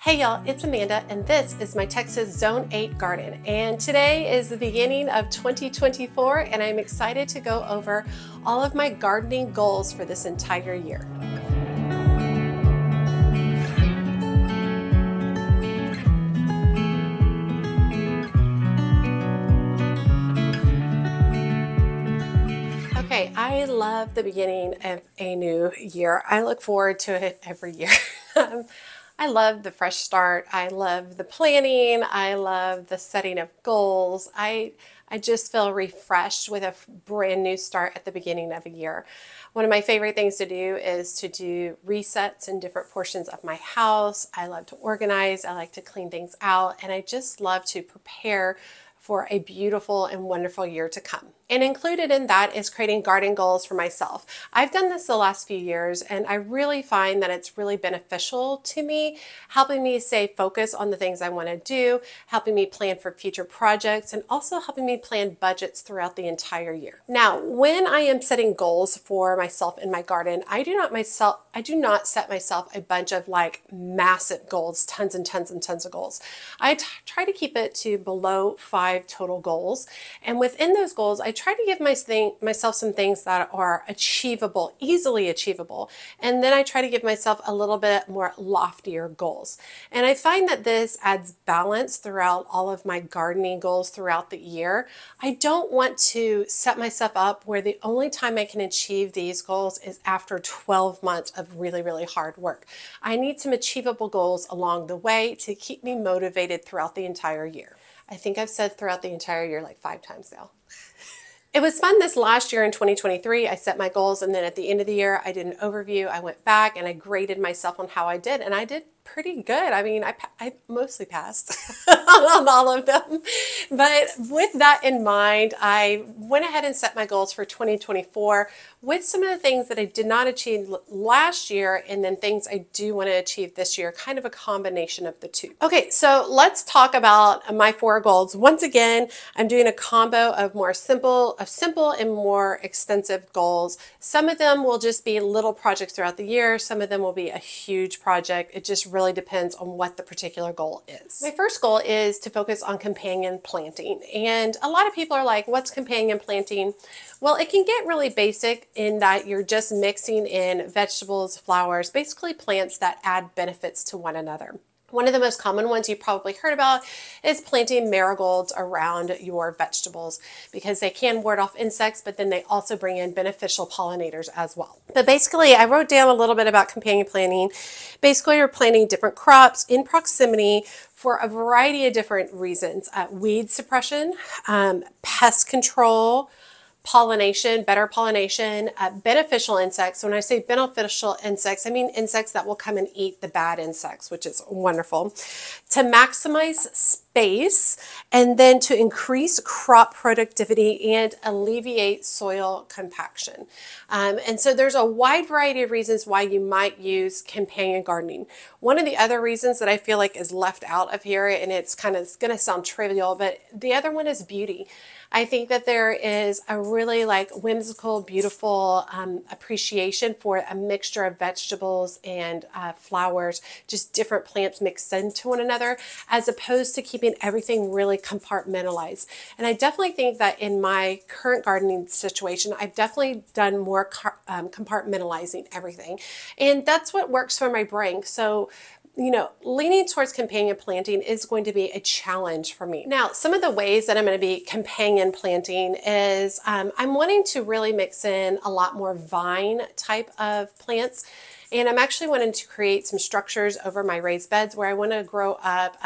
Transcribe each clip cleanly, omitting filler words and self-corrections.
Hey y'all, it's Amanda and this is my Texas Zone 8 garden, and today is the beginning of 2024 and I'm excited to go over all of my gardening goals for this entire year. Okay, I love the beginning of a new year. I look forward to it every year. I love the fresh start. I love the planning. I love the setting of goals. I just feel refreshed with a brand new start at the beginning of a year. One of my favorite things to do is to do resets in different portions of my house. I love to organize. I like to clean things out, and I just love to prepare for a beautiful and wonderful year to come. And included in that is creating garden goals for myself. I've done this the last few years and I really find that it's really beneficial to me, helping me stay focused on the things I want to do, helping me plan for future projects, and also helping me plan budgets throughout the entire year. Now, when I am setting goals for myself in my garden, I do not set myself a bunch of like massive goals, tons and tons and tons of goals. I try to keep it to below 5 total goals. And within those goals, I try to give myself some things that are achievable, easily achievable. And then I try to give myself a little bit more loftier goals. And I find that this adds balance throughout all of my gardening goals throughout the year. I don't want to set myself up where the only time I can achieve these goals is after 12 months of really, really hard work. I need some achievable goals along the way to keep me motivated throughout the entire year. I think I've said throughout the entire year like 5 times now. It was fun this last year in 2023. I set my goals, and then at the end of the year, I did an overview. I went back and I graded myself on how I did, and I did pretty good. I mean, I mostly passed on all of them. But with that in mind, I went ahead and set my goals for 2024 with some of the things that I did not achieve last year and then things I do want to achieve this year, kind of a combination of the two. Okay, so let's talk about my 4 goals. Once again, I'm doing a combo of simple and more extensive goals. Some of them will just be little projects throughout the year. Some of them will be a huge project. It just really depends on what the particular goal is. My first goal is to focus on companion planting. And a lot of people are like, what's companion planting? Well, it can get really basic in that you're just mixing in vegetables, flowers, basically plants that add benefits to one another. One of the most common ones you probably heard about is planting marigolds around your vegetables because they can ward off insects, but then they also bring in beneficial pollinators as well. But basically, I wrote down a little bit about companion planting. Basically, you're planting different crops in proximity for a variety of different reasons. Weed suppression, pest control, pollination, better pollination, beneficial insects. When I say beneficial insects, I mean insects that will come and eat the bad insects, which is wonderful. To maximize space, and then to increase crop productivity and alleviate soil compaction. And so there's a wide variety of reasons why you might use companion gardening. One of the other reasons that I feel like is left out of here, and it's kind of going to sound trivial, but the other one is beauty. I think that there is a really like whimsical, beautiful appreciation for a mixture of vegetables and flowers, just different plants mixed into one another, as opposed to keeping everything really compartmentalized. And I definitely think that in my current gardening situation, I've definitely done more compartmentalizing everything. And that's what works for my brain. So leaning towards companion planting is going to be a challenge for me. Now, some of the ways that I'm going to be companion planting is I'm wanting to really mix in a lot more vine type of plants. And I'm actually wanting to create some structures over my raised beds where I want to grow up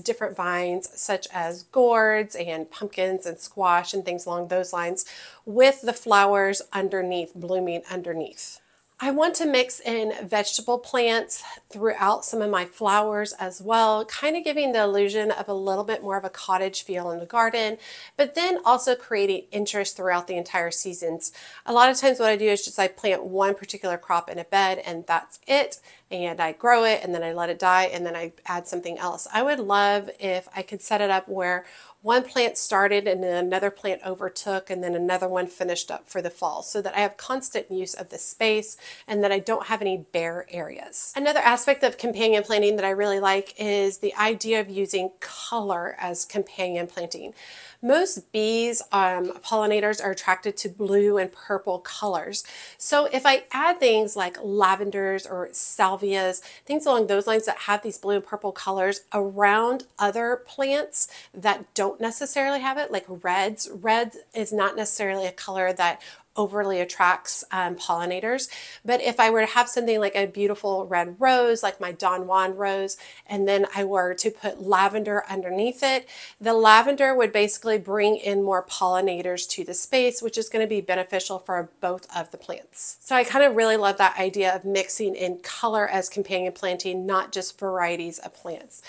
different vines such as gourds and pumpkins and squash and things along those lines, with the flowers underneath, blooming underneath. I want to mix in vegetable plants throughout some of my flowers as well, kind of giving the illusion of a little bit more of a cottage feel in the garden, but then also creating interest throughout the entire seasons. A lot of times what I do is just I plant one particular crop in a bed and that's it. and I grow it and then I let it die and then I add something else. I would love if I could set it up where one plant started and then another plant overtook and then another one finished up for the fall, so that I have constant use of the space and that I don't have any bare areas. Another aspect of companion planting that I really like is the idea of using color as companion planting. Most bees, pollinators, are attracted to blue and purple colors. So if I add things like lavenders or salvias, things along those lines that have these blue and purple colors around other plants that don't necessarily have it, like reds. Red is not necessarily a color that overly attracts pollinators. But if I were to have something like a beautiful red rose, like my Don Juan rose, and then I were to put lavender underneath it, the lavender would basically bring in more pollinators to the space, which is going to be beneficial for both of the plants. So I kind of really love that idea of mixing in color as companion planting, not just varieties of plants.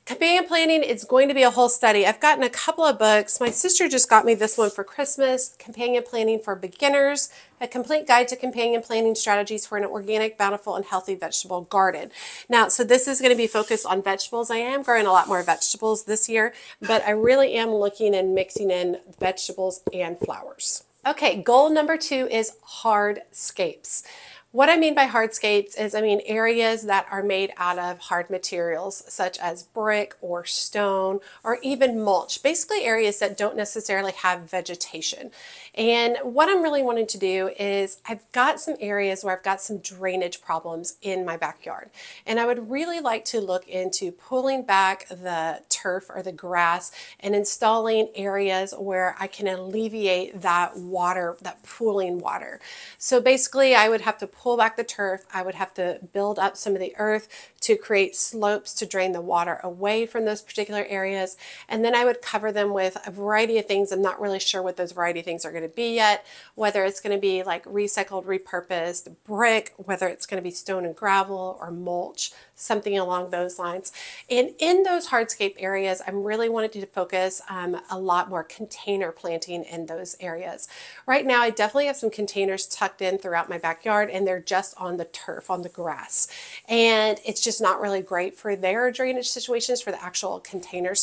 Companion planting is going to be a whole study. I've gotten a couple of books. My sister just got me this one for Christmas, Companion Planting for Beginners, a complete guide to companion planting strategies for an organic, bountiful, and healthy vegetable garden. Now, so this is going to be focused on vegetables. I am growing a lot more vegetables this year, but I really am looking and mixing in vegetables and flowers. Okay, goal number 2 is hardscapes. What I mean by hardscapes is areas that are made out of hard materials such as brick or stone or even mulch, basically areas that don't necessarily have vegetation. And what I'm really wanting to do is I've got some areas where I've got some drainage problems in my backyard. And I would really like to look into pulling back the turf or the grass and installing areas where I can alleviate that water, that pooling water. So basically I would have to pull back the turf. I would have to build up some of the earth to create slopes to drain the water away from those particular areas. And then I would cover them with a variety of things. I'm not really sure what those variety of things are going to be yet, whether it's going to be like recycled, repurposed brick, whether it's going to be stone and gravel or mulch, something along those lines. And in those hardscape areas, I'm really wanting to focus a lot more container planting in those areas. Right now, I definitely have some containers tucked in throughout my backyard, and they're just on the turf, on the grass. And it's just not really great for their drainage situations, for the actual container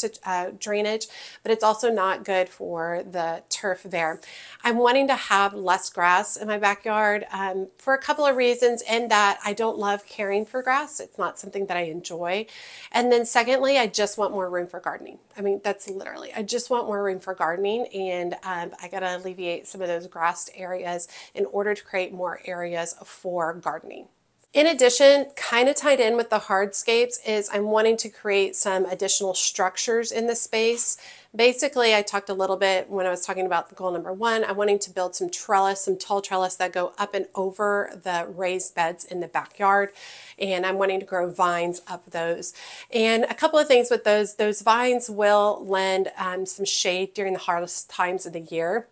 drainage, but it's also not good for the turf there. I'm wanting to have less grass in my backyard for a couple of reasons, in that I don't love caring for grass. It's not something that I enjoy. And then secondly, I just want more room for gardening. That's literally, I just want more room for gardening, and I got to alleviate some of those grassed areas in order to create more areas for gardening. In addition, kind of tied in with the hardscapes, is I'm wanting to create some additional structures in the space. Basically, I talked a little bit when I was talking about the goal number 1. I'm wanting to build some trellis, some tall trellis that go up and over the raised beds in the backyard. And I'm wanting to grow vines up those. And a couple of things with those vines will lend some shade during the hottest times of the year.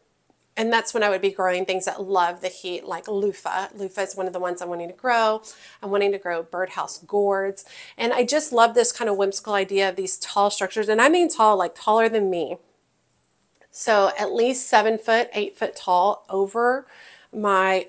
And that's when I would be growing things that love the heat, like loofah. Loofah is one of the ones I'm wanting to grow. I'm wanting to grow birdhouse gourds. And I just love this kind of whimsical idea of these tall structures. And I mean tall, like taller than me. So at least 7 foot, 8 foot tall over my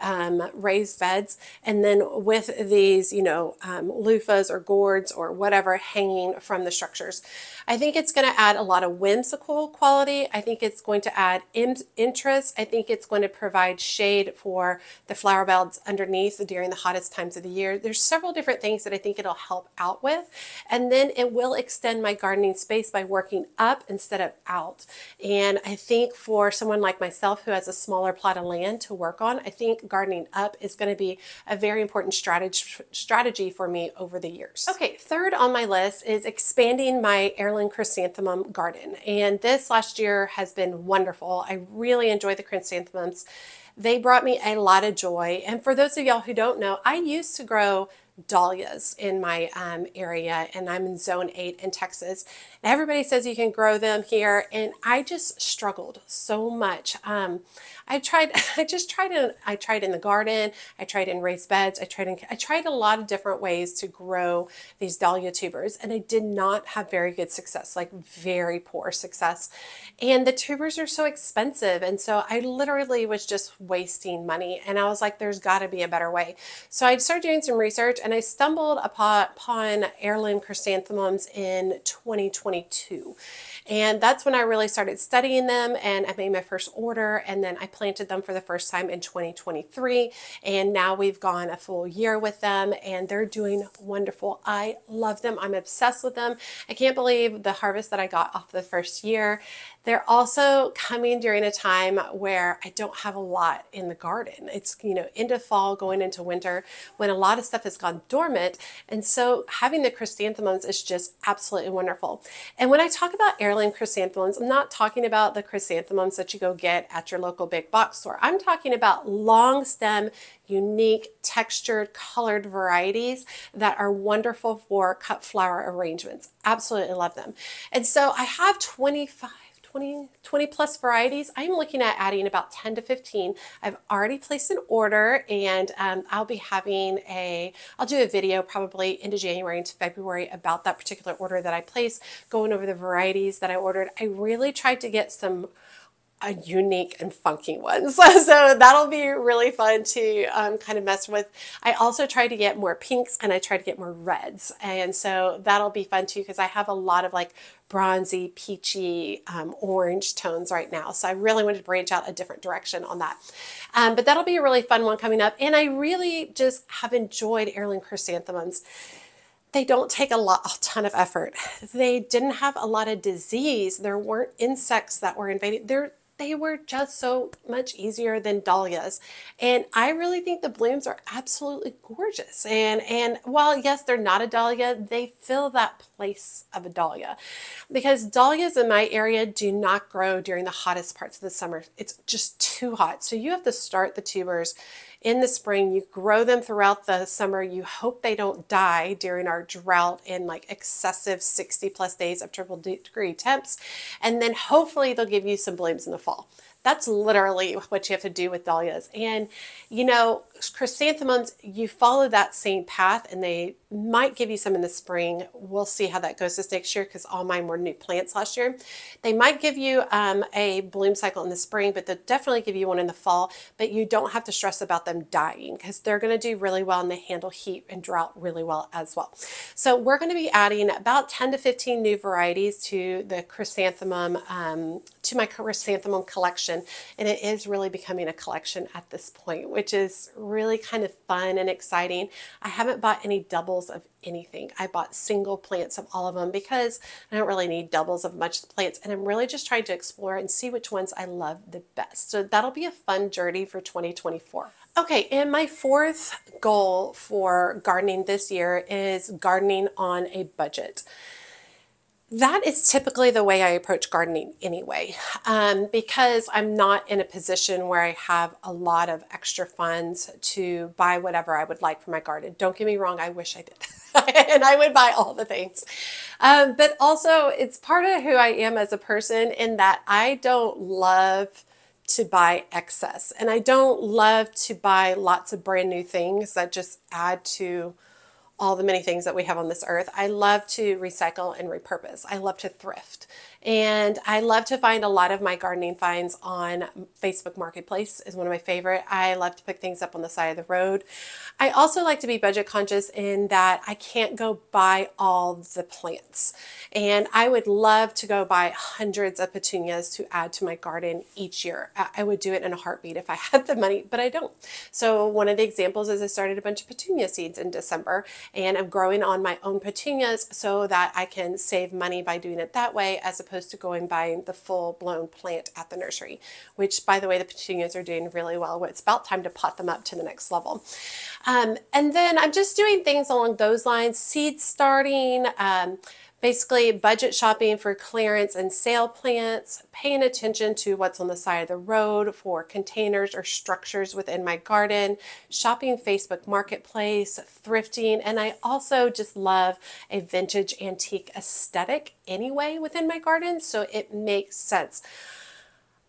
raised beds, and then with these, loofahs or gourds or whatever hanging from the structures. I think it's going to add a lot of whimsical quality. I think it's going to add interest. I think it's going to provide shade for the flower beds underneath during the hottest times of the year. There's several different things that I think it'll help out with. And then it will extend my gardening space by working up instead of out. And I think for someone like myself who has a smaller plot of land to work on, I think gardening up is going to be a very important strategy for me over the years. Okay, third on my list is expanding my heirloom chrysanthemum garden. And this last year has been wonderful. I really enjoy the chrysanthemums. They brought me a lot of joy. And for those of y'all who don't know, I used to grow dahlias in my area, and I'm in zone 8 in Texas. Everybody says you can grow them here, and I just struggled so much. I tried in the garden, I tried in raised beds, I tried a lot of different ways to grow these dahlia tubers, and I did not have very good success, like very poor success. And the tubers are so expensive, and so I literally was just wasting money, and I was like, there's got to be a better way. So I started doing some research, and and I stumbled upon heirloom chrysanthemums in 2022. And that's when I really started studying them, and I made my first order, and then I planted them for the first time in 2023. And now we've gone a full year with them, and they're doing wonderful. I love them. I'm obsessed with them. I can't believe the harvest that I got off the first year. They're also coming during a time where I don't have a lot in the garden. It's, into fall, going into winter, when a lot of stuff has gone dormant. And so having the chrysanthemums is just absolutely wonderful. And when I talk about heirloom chrysanthemums, I'm not talking about the chrysanthemums that you go get at your local big box store. I'm talking about long stem, unique, textured, colored varieties that are wonderful for cut flower arrangements. Absolutely love them. And so I have 20 plus varieties. I'm looking at adding about 10 to 15. I've already placed an order, and I'll do a video probably into January into February about that particular order that I placed, going over the varieties that I ordered. I really tried to get some unique and funky ones. So that'll be really fun to kind of mess with. I also try to get more pinks, and I try to get more reds. And so that'll be fun too, because I have a lot of like bronzy, peachy, orange tones right now. So I really wanted to branch out a different direction on that. But that'll be a really fun one coming up. And I really just have enjoyed heirloom chrysanthemums. They don't take a ton of effort. They didn't have a lot of disease. There weren't insects that were invading. They were just so much easier than dahlias. And I really think the blooms are absolutely gorgeous. And while, yes, they're not a dahlia, they fill that place of a dahlia. Because dahlias in my area do not grow during the hottest parts of the summer. It's just too hot. So you have to start the tubers in the spring. You grow them throughout the summer. You hope they don't die during our drought and like excessive 60+ days of triple degree temps. And then hopefully they'll give you some blooms in the fall. That's literally what you have to do with dahlias. And chrysanthemums, you follow that same path, and they might give you some in the spring. We'll see how that goes this next year, because all mine were new plants last year. They might give you a bloom cycle in the spring, but they'll definitely give you one in the fall. But you don't have to stress about them dying, because they're going to do really well, and they handle heat and drought really well as well. So we're going to be adding about 10 to 15 new varieties to the chrysanthemum, to my chrysanthemum collection. And it is really becoming a collection at this point, which is really kind of fun and exciting. I haven't bought any doubles of anything. I bought single plants of all of them, because I don't really need doubles of much plants, and I'm really just trying to explore and see which ones I love the best. So that'll be a fun journey for 2024. Okay, and my fourth goal for gardening this year is gardening on a budget. That is typically the way I approach gardening anyway, because I'm not in a position where I have a lot of extra funds to buy whatever I would like for my garden. Don't get me wrong, I wish I did. And I would buy all the things. But also, it's part of who I am as a person, in that I don't love to buy excess. And I don't love to buy lots of brand new things that just add to all the many things that we have on this earth. I love to recycle and repurpose. I love to thrift. And I love to find a lot of my gardening finds on Facebook Marketplace is one of my favorite. I love to pick things up on the side of the road. I also like to be budget conscious in that I can't go buy all the plants. And I would love to go buy hundreds of petunias to add to my garden each year. I would do it in a heartbeat if I had the money, but I don't. So one of the examples is I started a bunch of petunia seeds in December, and I'm growing on my own petunias so that I can save money by doing it that way, as opposed to going buying the full-blown plant at the nursery, which, by the way, the petunias are doing really well. It's about time to pot them up to the next level. And then I'm just doing things along those lines, seed starting, basically budget shopping for clearance and sale plants, paying attention to what's on the side of the road for containers or structures within my garden, shopping Facebook Marketplace, thrifting, and I also just love a vintage antique aesthetic anyway within my garden, so it makes sense.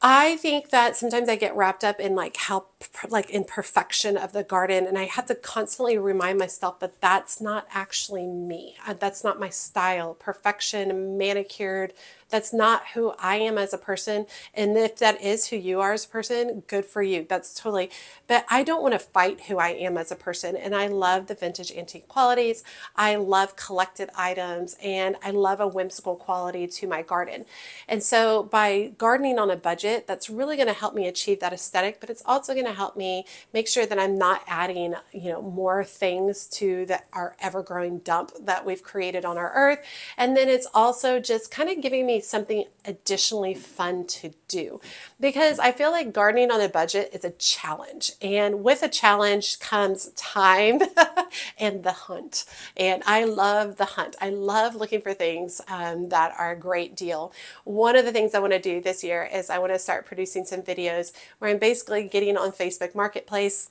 I think that sometimes I get wrapped up in like how like in perfection of the garden, and I have to constantly remind myself that that's not actually me. That's not my style. Perfection, manicured, that's not who I am as a person. And if that is who you are as a person, good for you. That's totally, but I don't want to fight who I am as a person. And I love the vintage antique qualities. I love collected items, and I love a whimsical quality to my garden. And so by gardening on a budget, that's really going to help me achieve that aesthetic, but it's also going to help me make sure that I'm not adding, more things to our ever-growing dump that we've created on our earth. And then it's also just kind of giving me something additionally fun to do, because I feel like gardening on a budget is a challenge, and with a challenge comes time and the hunt. And I love the hunt. I love looking for things that are a great deal. One of the things I want to do this year is I want to start producing some videos where I'm basically getting on Facebook Marketplace.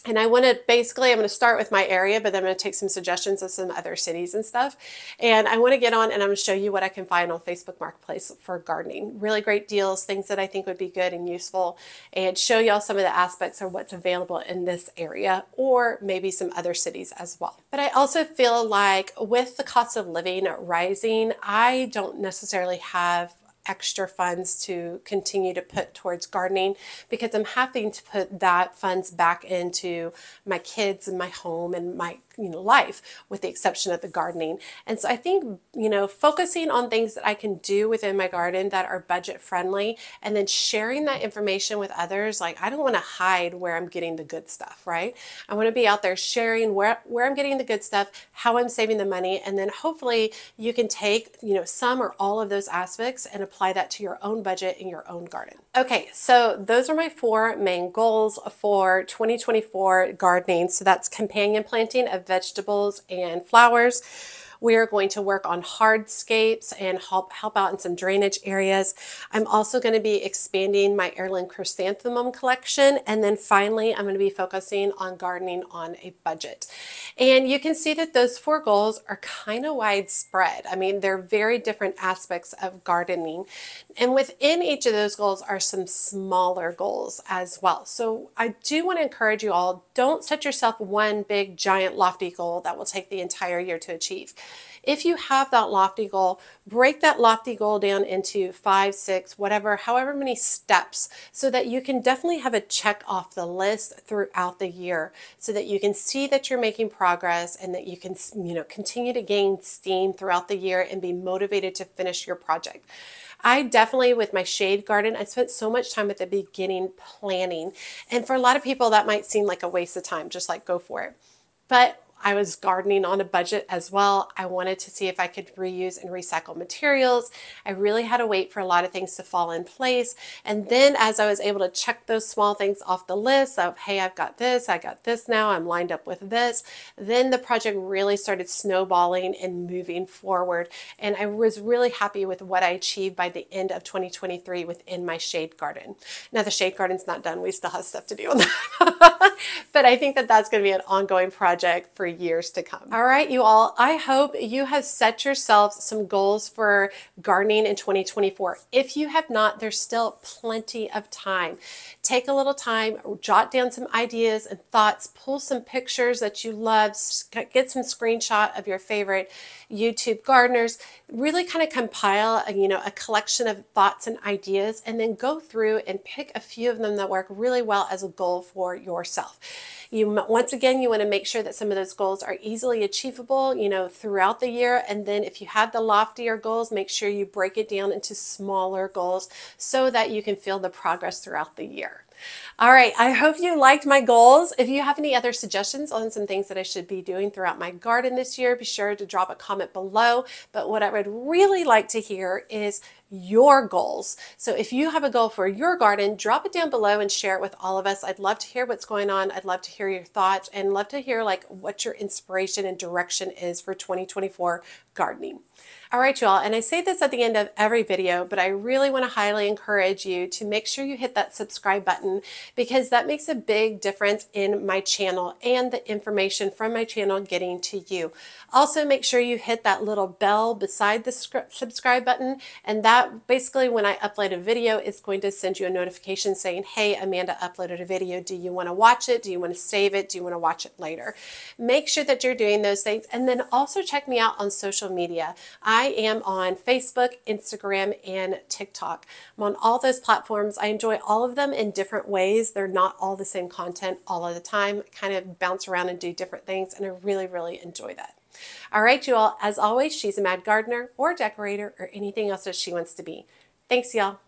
And I'm going to start with my area, but then I'm going to take some suggestions of some other cities and stuff. And I want to get on and I'm going to show you what I can find on Facebook Marketplace for gardening. Really great deals, things that I think would be good and useful, and show y'all some of the aspects of what's available in this area or maybe some other cities as well. But I also feel like with the cost of living rising, I don't necessarily have extra funds to continue to put towards gardening, because I'm having to put that funds back into my kids and my home and my life, with the exception of the gardening. And so I think, focusing on things that I can do within my garden that are budget friendly, and then sharing that information with others. Like, I don't want to hide where I'm getting the good stuff, right? I want to be out there sharing where I'm getting the good stuff, how I'm saving the money, and then hopefully you can take, some or all of those aspects and apply that to your own budget in your own garden. Okay, so those are my 4 main goals for 2024 gardening. So that's companion planting of vegetables and flowers. We are going to work on hardscapes and help out in some drainage areas. I'm also going to be expanding my heirloom chrysanthemum collection. And then finally, I'm going to be focusing on gardening on a budget. And you can see that those 4 goals are kind of widespread. I mean, they're very different aspects of gardening. And within each of those goals are some smaller goals as well. So I do want to encourage you all, don't set yourself one big, giant, lofty goal that will take the entire year to achieve. If you have that lofty goal, break that lofty goal down into 5, 6, however many steps, so that you can definitely have a check off the list throughout the year, so that you can see that you're making progress and that you can, continue to gain steam throughout the year and be motivated to finish your project. I definitely, with my shade garden, I spent so much time at the beginning planning. And for a lot of people, that might seem like a waste of time, just like go for it. But I was gardening on a budget as well. I wanted to see if I could reuse and recycle materials. I really had to wait for a lot of things to fall in place. And then as I was able to check those small things off the list of, hey, I've got this, I got this now, I'm lined up with this, then the project really started snowballing and moving forward. And I was really happy with what I achieved by the end of 2023 within my shade garden. Now the shade garden's not done. We still have stuff to do on that. But I think that that's going to be an ongoing project for years to come. All right, you all, I hope you have set yourselves some goals for gardening in 2024. If you have not, there's still plenty of time. Take a little time, jot down some ideas and thoughts, pull some pictures that you love, get some screenshot of your favorite YouTube gardeners, really kind of compile a collection of thoughts and ideas, and then go through and pick a few of them that work really well as a goal for yourself. Once again, you want to make sure that some of those goals are easily achievable, throughout the year. And then if you have the loftier goals, make sure you break it down into smaller goals so that you can feel the progress throughout the year. All right, I hope you liked my goals. If you have any other suggestions on some things that I should be doing throughout my garden this year, be sure to drop a comment below. But what I would really like to hear is your goals. So if you have a goal for your garden, drop it down below and share it with all of us. I'd love to hear what's going on. I'd love to hear your thoughts and love to hear what your inspiration and direction is for 2024 gardening. All right, y'all, and I say this at the end of every video, but I really want to highly encourage you to make sure you hit that subscribe button, because that makes a big difference in my channel and the information from my channel getting to you. Also, make sure you hit that little bell beside the subscribe button, and that basically when I upload a video, it's going to send you a notification saying, hey, Amanda uploaded a video. Do you want to watch it? Do you want to save it? Do you want to watch it later? Make sure that you're doing those things, and then also check me out on social media. I am on Facebook, Instagram, and TikTok. I'm on all those platforms. I enjoy all of them in different ways. They're not all the same content all of the time. I kind of bounce around and do different things, and I really, really enjoy that. All right, you all, as always, she's a mad gardener or decorator or anything else that she wants to be. Thanks, y'all.